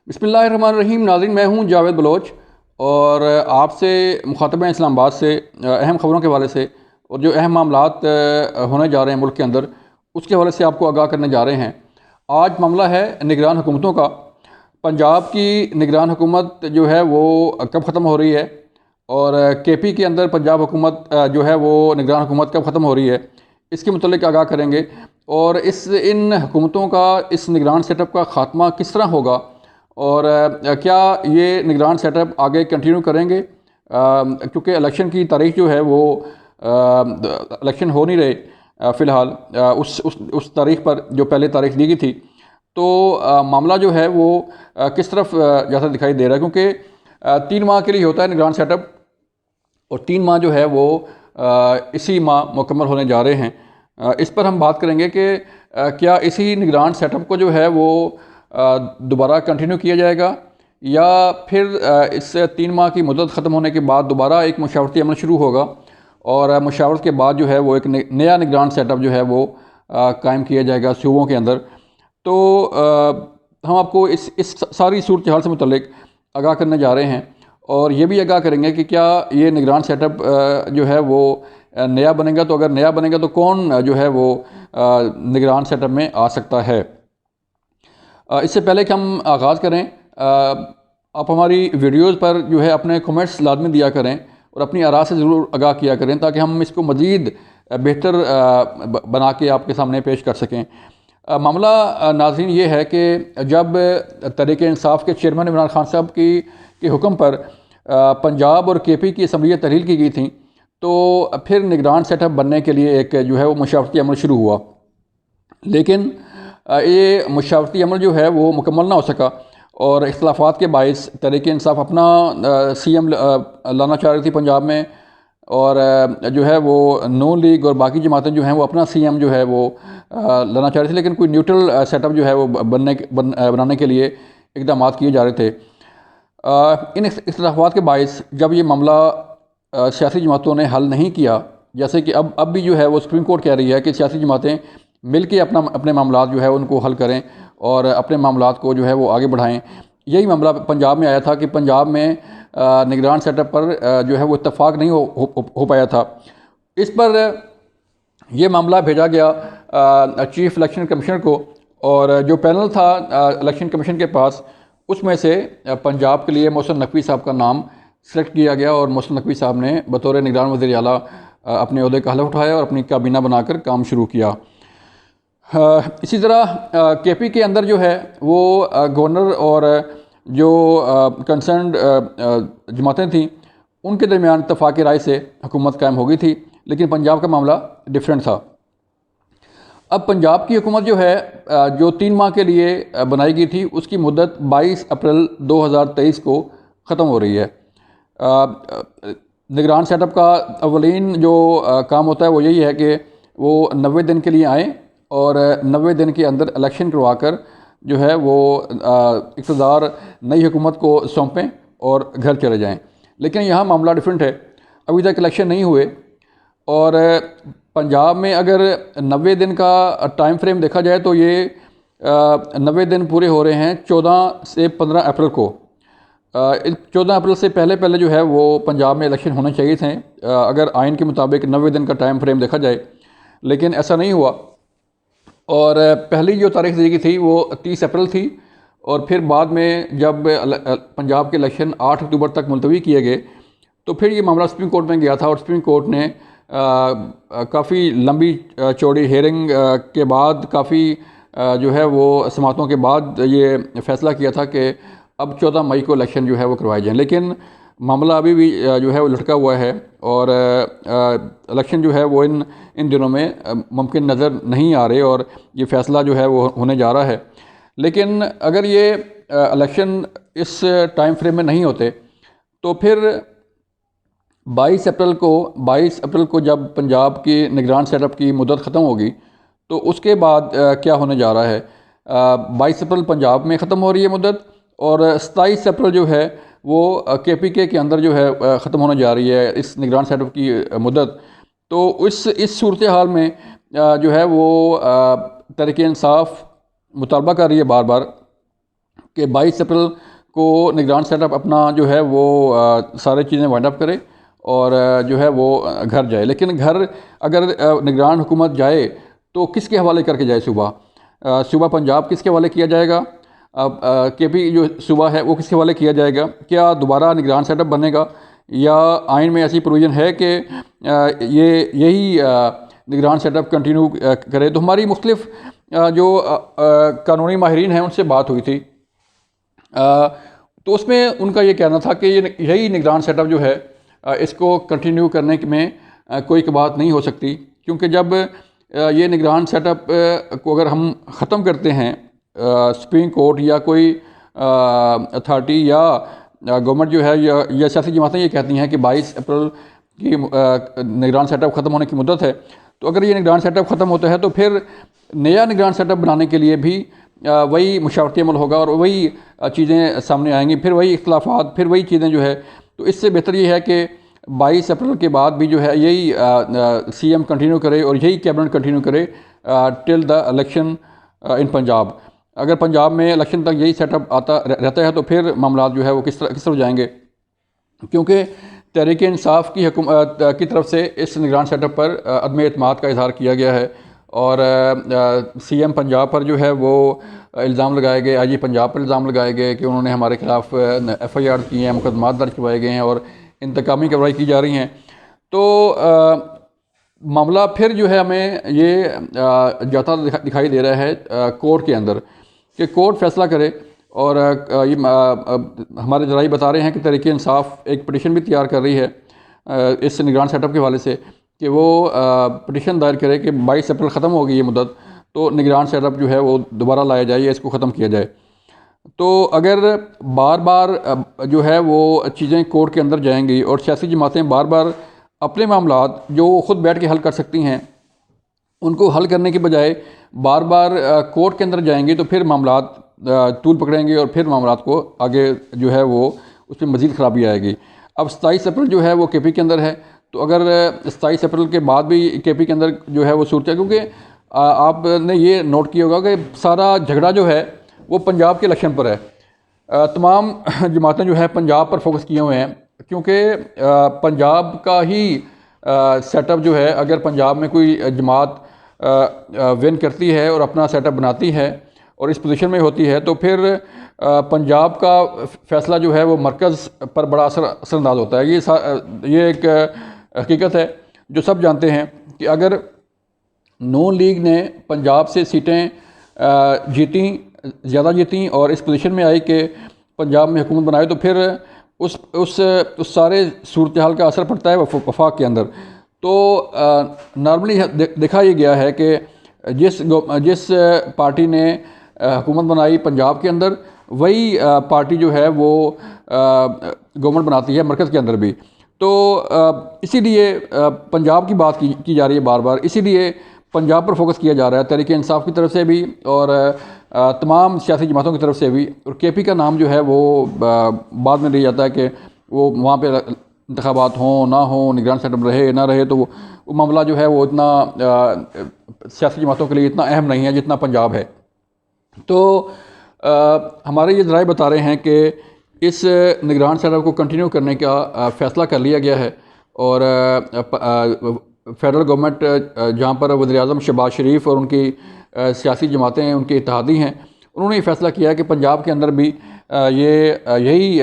बिस्मिल्लाहिर्रहमानिर्रहीम। नाज़रीन, मैं हूँ जावेद बलोच और आपसे मुखातब हैं इस्लामाबाद से अहम ख़बरों के हवाले से और जो अहम मामलात होने जा रहे हैं मुल्क के अंदर, उसके हवाले से आपको आगाह करने जा रहे हैं। आज मामला है निगरान हुकूमतों का। पंजाब की निगरान हुकूमत जो है वो कब ख़त्म हो रही है और केपी के अंदर पंजाब हुकूमत जो है वो निगरान हुकूमत कब ख़त्म हो रही है, इसके मुतल्लिक़ आगाह करेंगे। और इन हुकूमतों का, इस निगरान सेटअप का ख़ात्मा किस तरह होगा और क्या ये निगरान सेटअप आगे कंटिन्यू करेंगे, क्योंकि इलेक्शन की तारीख जो है वो इलेक्शन हो नहीं रहे फ़िलहाल उस तारीख पर जो पहले तारीख दी गई थी। तो मामला जो है वो किस तरफ जाता दिखाई दे रहा है, क्योंकि 3 माह के लिए होता है निगरान सेटअप और 3 माह जो है वो इसी माह मुकम्मल होने जा रहे हैं। इस पर हम बात करेंगे कि क्या इसी निगरान सेटअप को जो है वो दोबारा कंटिन्यू किया जाएगा या फिर इस 3 माह की मुद्दत ख़त्म होने के बाद दोबारा एक मशावरती अमल शुरू होगा और मशावरत के बाद जो है वो एक नया निगरान सेटअप जो है वो कायम किया जाएगा सूबों के अंदर। तो हम आपको इस सारी सूरत हाल से मुतल्लिक आगाह करने जा रहे हैं और ये भी आगाह करेंगे कि क्या ये निगरान सेटअप जो है वो नया बनेगा, तो अगर नया बनेगा तो कौन जो है वो निगरान सेटअप में आ सकता है। इससे पहले कि हम आगाज़ करें, आप हमारी वीडियोज़ पर जो है अपने कमेंट्स लाजमी दिया करें और अपनी आरा से ज़रूर आगाह किया करें ताकि हम इसको मज़ीद बेहतर बना के आपके सामने पेश कर सकें। मामला नाज़रीन ये है कि जब तहरीक इंसाफ के चेयरमैन इमरान खान साहब के हुक्म पर पंजाब और केपी की असम्बलियाँ तहलील की गई थी, तो फिर निगरान सेटअप बनने के लिए एक जो है वो मशावरती अमल शुरू हुआ। लेकिन ये मशावरती अमल जो है वो मुकम्मल ना हो सका और इख्तलाफात के बायस तहरीक इंसाफ अपना CM लाना चाह रही थी पंजाब में और जो है वो नून लीग और बाकी जमातें जो हैं वो अपना CM जो है वो लाना चाह रही थी, लेकिन कोई न्यूट्रल सेटअप जो है वो बनाने के लिए इकदाम किए जा रहे थे। इन इख्तलाफात के बायस जब ये मामला सियासी जमातों ने हल नहीं किया, जैसे कि अब भी जो है वो सुप्रीम कोर्ट कह रही है कि सियासी जमातें मिल के अपने मामलात जो है उनको हल करें और अपने मामलात को जो है वो आगे बढ़ाएं। यही मामला पंजाब में आया था कि पंजाब में निगरान सेटअप पर जो है वो इत्तफाक नहीं हो पाया था। इस पर ये मामला भेजा गया चीफ इलेक्शन कमिश्नर को और जो पैनल था इलेक्शन कमीशन के पास, उसमें से पंजाब के लिए मोहसिन नकवी साहब का नाम सेलेक्ट किया गया और मोहसिन नकवी साहब ने बतौर निगरान वज़ीर आला अपने ओहदे का हलफ उठाया और अपनी काबीना बनाकर काम शुरू किया। इसी तरह केपी के अंदर जो है वो गवर्नर और जो कंसर्न जमातें थीं उनके दरमियान इत्तफाक़ राय से हुकूमत कायम हो गई थी, लेकिन पंजाब का मामला डिफरेंट था। अब पंजाब की हुकूमत जो है जो 3 माह के लिए बनाई गई थी उसकी मुद्दत 22 अप्रैल 2023 को ख़त्म हो रही है। निगरान सेटअप का अवलीन जो काम होता है वो यही है कि वो 90 दिन के लिए आएँ और 90 दिन के अंदर इलेक्शन करवा कर जो है वो इक़्तिदार नई हुकूमत को सौंपें और घर चले जाएं। लेकिन यहाँ मामला डिफरेंट है, अभी तक इलेक्शन नहीं हुए और पंजाब में अगर 90 दिन का टाइम फ्रेम देखा जाए तो ये 90 दिन पूरे हो रहे हैं 14 से 15 अप्रैल को। 14 अप्रैल से पहले जो है वो पंजाब में इलेक्शन होने चाहिए थे अगर आइन के मुताबिक 90 दिन का टाइम फ्रेम देखा जाए, लेकिन ऐसा नहीं हुआ और पहली जो तारीख दी गई थी वो 30 अप्रैल थी और फिर बाद में जब पंजाब के इलेक्शन 8 अक्टूबर तक मुलतवी किए गए तो फिर ये मामला सुप्रीम कोर्ट में गया था और सुप्रीम कोर्ट ने काफ़ी लंबी चौड़ी हेयरिंग के बाद काफ़ी जो है वो समातों के बाद ये फ़ैसला किया था कि अब 14 मई को इलेक्शन जो है वो करवाए जाएँ। लेकिन मामला अभी भी जो है वो लटका हुआ है और इलेक्शन जो है वो इन दिनों में मुमकिन नज़र नहीं आ रहे और ये फ़ैसला जो है वो होने जा रहा है। लेकिन अगर ये इलेक्शन इस टाइम फ्रेम में नहीं होते तो फिर 22 अप्रैल को जब पंजाब की निगरान सेटअप की मुद्दत ख़त्म होगी तो उसके बाद क्या होने जा रहा है। 22 अप्रैल पंजाब में ख़त्म हो रही है मुद्दत और 27 अप्रैल जो है वो KPK के अंदर जो है ख़त्म होने जा रही है इस निगरान सेटअप की मुद्दत। तो इस सूरत हाल में जो है वो तहरीक इंसाफ मुतालबा कर रही है बार बार कि 22 अप्रैल को निगरान सेटअप अपना जो है वो सारी चीज़ें वाइंड अप करे और जो है वो घर जाए। लेकिन घर अगर निगरान हुकूमत जाए तो किसके हवाले करके जाए? सूबा पंजाब किसके हवाले किया जाएगा? अब केपी जो सूबा है वो किसके हवाले किया जाएगा? क्या दोबारा निगरान सेटअप बनेगा या आइन में ऐसी प्रोविज़न है कि ये यही निगरान सेटअप कंटिन्यू करे? तो हमारी मुख्तलिफ जो कानूनी माहिरीन हैं उनसे बात हुई थी, तो उसमें उनका ये कहना था कि ये यही निगरान सेटअप जो है इसको कंटिन्यू करने में कोई बात नहीं हो सकती, क्योंकि जब ये निगरान सेटअप को अगर हम ख़त्म करते हैं, सुप्रीम कोर्ट या कोई अथॉरिटी या गवर्नमेंट जो है या सियासी जमातें ये कहती हैं कि 22 अप्रैल की निगरान सेटअप ख़त्म होने की मुद्दत है, तो अगर ये निगरान सेटअप ख़त्म होता है तो फिर नया निगरान सेटअप बनाने के लिए भी वही मुशावरती अमल होगा और वही चीज़ें सामने आएंगी, फिर वही इख्तलाफात, फिर वही चीज़ें जो है। तो इससे बेहतर ये है कि 22 अप्रैल के बाद भी जो है यही CM कंटिन्यू करे और यही कैबिनेट कंटिन्यू करे till the election in Punjab. अगर पंजाब में इलेक्शन तक यही सेटअप आता रहता है तो फिर मामला जो है वो किस तरफ जाएंगे, क्योंकि तहरीक इंसाफ की हुकूमत की तरफ से इस निगरान सेटअप पर अदम एतमाद का इजहार किया गया है और CM पंजाब पर जो है वो इल्ज़ाम लगाए गए, IG पंजाब पर इल्ज़ाम लगाए गए कि उन्होंने हमारे खिलाफ FIR किए हैं, मुकदमात दर्ज करवाए गए हैं और इंतकामी कार्रवाई की जा रही हैं। तो मामला फिर जो है हमें ये जाता दिखाई दे रहा है कोर्ट के अंदर कि कोर्ट फैसला करे। और ये हमारे जराई बता रहे हैं कि तहरीक इंसाफ एक पटिशन भी तैयार कर रही है इस निगरान सेटअप के हवाले से कि वो पटिशन दायर करे कि 22 अप्रैल ख़त्म होगी ये मुद्दत, तो निगरान सेटअप जो है वो दोबारा लाया जाए या इसको ख़त्म किया जाए। तो अगर बार बार जो है वो चीज़ें कोर्ट के अंदर जाएंगी और सियासी जमातें बार बार अपने मामलात जो खुद बैठ के हल कर सकती हैं उनको हल करने के बजाय बार बार कोर्ट के अंदर जाएंगे, तो फिर मामलात तूल पकड़ेंगे और फिर मामलात को आगे जो है वो उसमें मज़ीद ख़राबी आएगी। अब 27 अप्रैल जो है वो KP के अंदर है, तो अगर 27 अप्रैल के बाद भी KP के अंदर जो है वो सूरत है, क्योंकि आपने ये नोट किया होगा कि सारा झगड़ा जो है वो पंजाब के इलेक्शन पर है। तमाम जमातें जो है पंजाब पर फोकस किए हुए हैं, क्योंकि पंजाब का ही सेटअप जो है, अगर पंजाब में कोई जमात विन करती है और अपना सेटअप बनाती है और इस पोजीशन में होती है, तो फिर पंजाब का फ़ैसला जो है वो मरकज़ पर बड़ा असरअंदाज होता है। ये एक हकीकत है जो सब जानते हैं कि अगर नून लीग ने पंजाब से सीटें ज़्यादा जीती और इस पोजीशन में आई कि पंजाब में हुकूमत बनाए, तो फिर उस सारे सूरत हाल का असर पड़ता है वफाक के अंदर। तो नॉर्मली देखा ये गया है कि जिस पार्टी ने हुकूमत बनाई पंजाब के अंदर, वही पार्टी जो है वो गवर्नमेंट बनाती है मरकज़ के अंदर भी। तो इसीलिए पंजाब की बात की जा रही है बार बार, इसीलिए पंजाब पर फोकस किया जा रहा है तहरीक इंसाफ की तरफ से भी और तमाम सियासी जमातों की तरफ से भी। और KP का नाम जो है वो बाद में लिया जाता है कि वो वहाँ पे इंतखाबात हों ना हों, निगरान सेटअप रहे ना रहे, तो वो मामला जो है वो इतना सियासी जमातों के लिए इतना अहम नहीं है जितना पंजाब है। तो हमारे ये ज़राए बता रहे हैं कि इस निगरान सेटअप को कंटिन्यू करने का फ़ैसला कर लिया गया है और फेडरल गवर्नमेंट जहाँ पर वज़ीर-ए-आज़म शहबाज शरीफ और उनकी सियासी जमातें उनके इत्तेहादी हैं, उन्होंने ये फ़ैसला किया है कि पंजाब के अंदर भी यही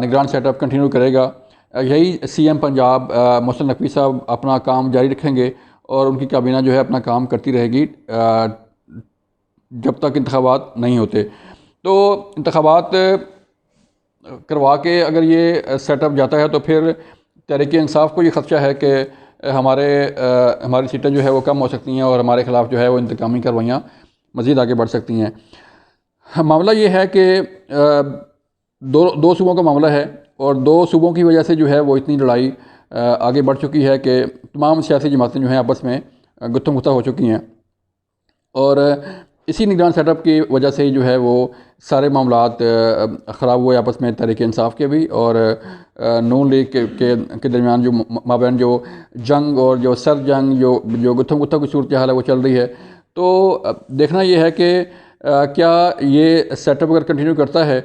निगरान सेटअप कंटिन्यू करेगा, यही CM पंजाब मोहसिन नकवी साहब अपना काम जारी रखेंगे और उनकी काबीना जो है अपना काम करती रहेगी जब तक इंतखाबात नहीं होते। तो इंतखाबात करवा के अगर ये सेटअप जाता है तो फिर तहरीक इंसाफ को ये ख़दशा है कि हमारी सीटें जो है वो कम हो सकती हैं और हमारे ख़िलाफ़ जो है वो इंतकामी कार्रवाइयाँ मज़ीद आगे बढ़ सकती हैं। मामला ये है कि दो सूबों का मामला है और दो सूबों की वजह से जो है वो इतनी लड़ाई आगे बढ़ चुकी है कि तमाम सियासी जमातें जो हैं आपस में गुत्थम गुत्था हो चुकी हैं और इसी निगरान सेटअप की वजह से ही जो है वो सारे मामलात ख़राब हुए आपस में, तहरीक इंसाफ के भी और नून लीग के दरमियान जो माबैन जो जंग और जो सर जंग जो गुत्थम गुत्था की सूरत हाल है वो चल रही है। तो देखना ये है कि क्या ये सेटअप अगर कंटिन्यू करता है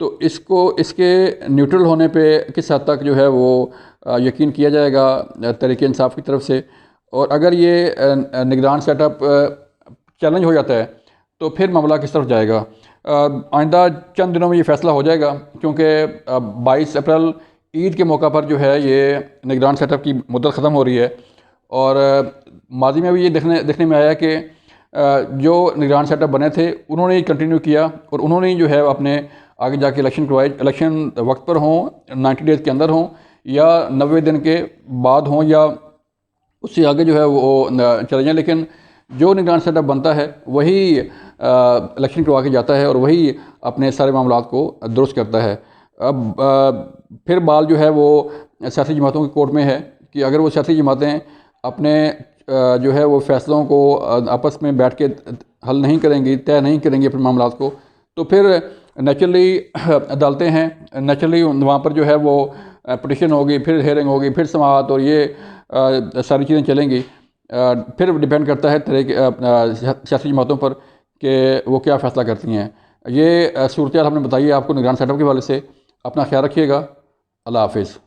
तो इसको इसके न्यूट्रल होने पे किस हद तक जो है वो यकीन किया जाएगा तहरीक इंसाफ की तरफ से। और अगर ये निगरान सेटअप चैलेंज हो जाता है तो फिर मामला किस तरफ जाएगा। आइंदा चंद दिनों में ये फ़ैसला हो जाएगा, क्योंकि 22 अप्रैल ईद के मौका पर जो है ये निगरान सेटअप की मुद्दत ख़त्म हो रही है। और माजी में भी ये देखने में आया कि जो निगरान सेटअप बने थे उन्होंने ही कंटिन्यू किया और उन्होंने ही जो है अपने आगे जाके इलेक्शन करवाए। इलेक्शन वक्त पर हों, 90 डेज़ के अंदर हों या 90 दिन के बाद हों या उससे आगे जो है वो चले जाएँ, लेकिन जो निगरान सेटअप बनता है वही इलेक्शन करवा के जाता है और वही अपने सारे मामलात को दुरुस्त करता है। अब फिर बाल जो है वो सियासी जमातों की कोर्ट में है कि अगर वो सियासी जमातें अपने जो है वो फ़ैसलों को आपस में बैठ के हल नहीं करेंगी, तय नहीं करेंगी अपने मामलात को, तो फिर नेचुरली अदालतें हैं, नेचुरली वहाँ पर जो है वो पटिशन होगी, फिर हेयरिंग होगी, फिर समाअत और ये सारी चीज़ें चलेंगी। फिर डिपेंड करता है तरह सियासी जमातों पर कि वो क्या फ़ैसला करती हैं। ये सूरत हाल हमने बताई है आपको निगरान सेटअप के हवाले से। अपना ख्याल रखिएगा। अल्लाह हाफिज़।